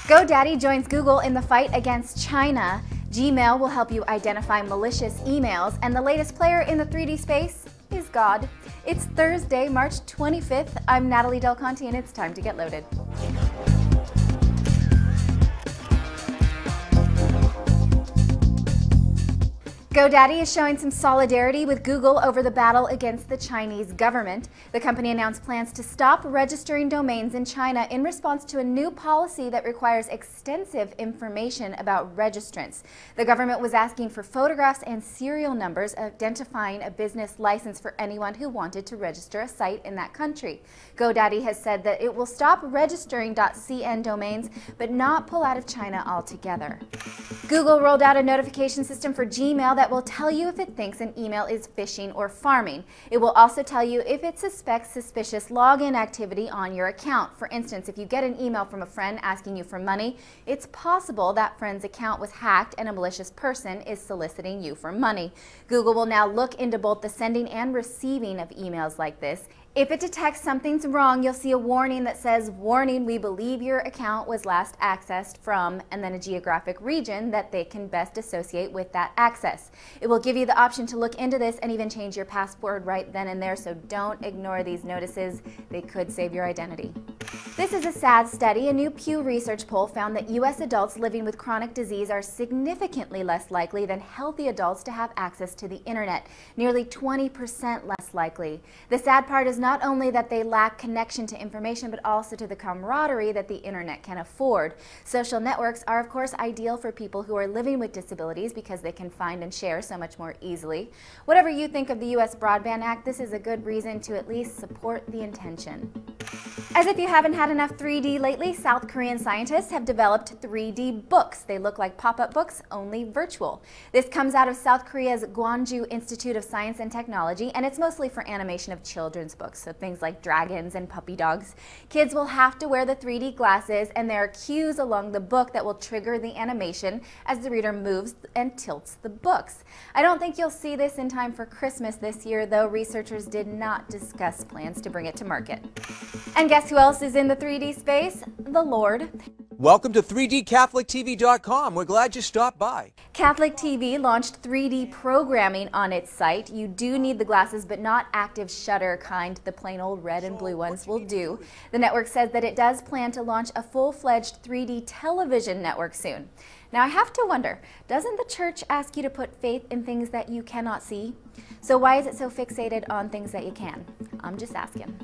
GoDaddy joins Google in the fight against China. Gmail will help you identify malicious emails, and the latest player in the 3D space is God. It's Thursday, March 25th. I'm Natalie Del Conte, and it's time to get loaded. GoDaddy is showing some solidarity with Google over the battle against the Chinese government. The company announced plans to stop registering domains in China in response to a new policy that requires extensive information about registrants. The government was asking for photographs and serial numbers identifying a business license for anyone who wanted to register a site in that country. GoDaddy has said that it will stop registering .cn domains, but not pull out of China altogether. Google rolled out a notification system for Gmail that will tell you if it thinks an email is phishing or farming. It will also tell you if it suspects suspicious login activity on your account. For instance, if you get an email from a friend asking you for money, it's possible that friend's account was hacked and a malicious person is soliciting you for money. Google will now look into both the sending and receiving of emails like this. If it detects something's wrong, you'll see a warning that says, "Warning, we believe your account was last accessed from," and then a geographic region that they can best associate with that access. It will give you the option to look into this and even change your password right then and there, so don't ignore these notices. They could save your identity. This is a sad study. A new Pew Research poll found that U.S. adults living with chronic disease are significantly less likely than healthy adults to have access to the internet, nearly 20% less likely. The sad part is not only that they lack connection to information, but also to the camaraderie that the internet can afford. Social networks are, of course, ideal for people who are living with disabilities because they can find and share so much more easily. Whatever you think of the U.S. Broadband Act, this is a good reason to at least support the intention. As if you haven't had enough 3D lately, South Korean scientists have developed 3D books. They look like pop-up books, only virtual. This comes out of South Korea's Gwangju Institute of Science and Technology, and it's mostly for animation of children's books, so things like dragons and puppy dogs. Kids will have to wear the 3D glasses, and there are cues along the book that will trigger the animation as the reader moves and tilts the books. I don't think you'll see this in time for Christmas this year, though researchers did not discuss plans to bring it to market. And guess who else is in the 3D space? The Lord. Welcome to 3dcatholictv.com. We're glad you stopped by. Catholic TV launched 3D programming on its site. You do need the glasses, but not active shutter kind. The plain old red and blue ones will do. The network says that it does plan to launch a full-fledged 3D television network soon. Now I have to wonder, doesn't the church ask you to put faith in things that you cannot see? So why is it so fixated on things that you can? I'm just asking.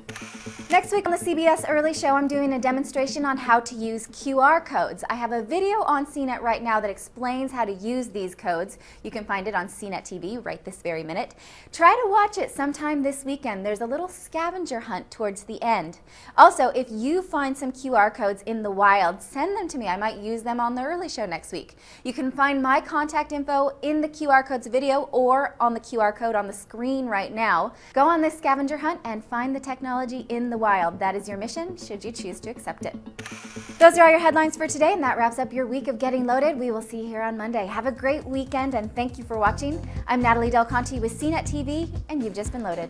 Next week on the CBS Early Show, I'm doing a demonstration on how to use QR codes. I have a video on CNET right now that explains how to use these codes. You can find it on CNET TV right this very minute. Try to watch it sometime this weekend. There's a little scavenger hunt towards the end. Also, if you find some QR codes in the wild, send them to me. I might use them on the Early Show next week. You can find my contact info in the QR codes video or on the QR code on the screen right now. Go on this scavenger hunt and find the technology in the wild. That is your mission, should you choose to accept it. Those are all your headlines for today, and that wraps up your week of Getting Loaded. We will see you here on Monday. Have a great weekend, and thank you for watching. I'm Natalie Del Conte with CNET TV, and you've just been loaded.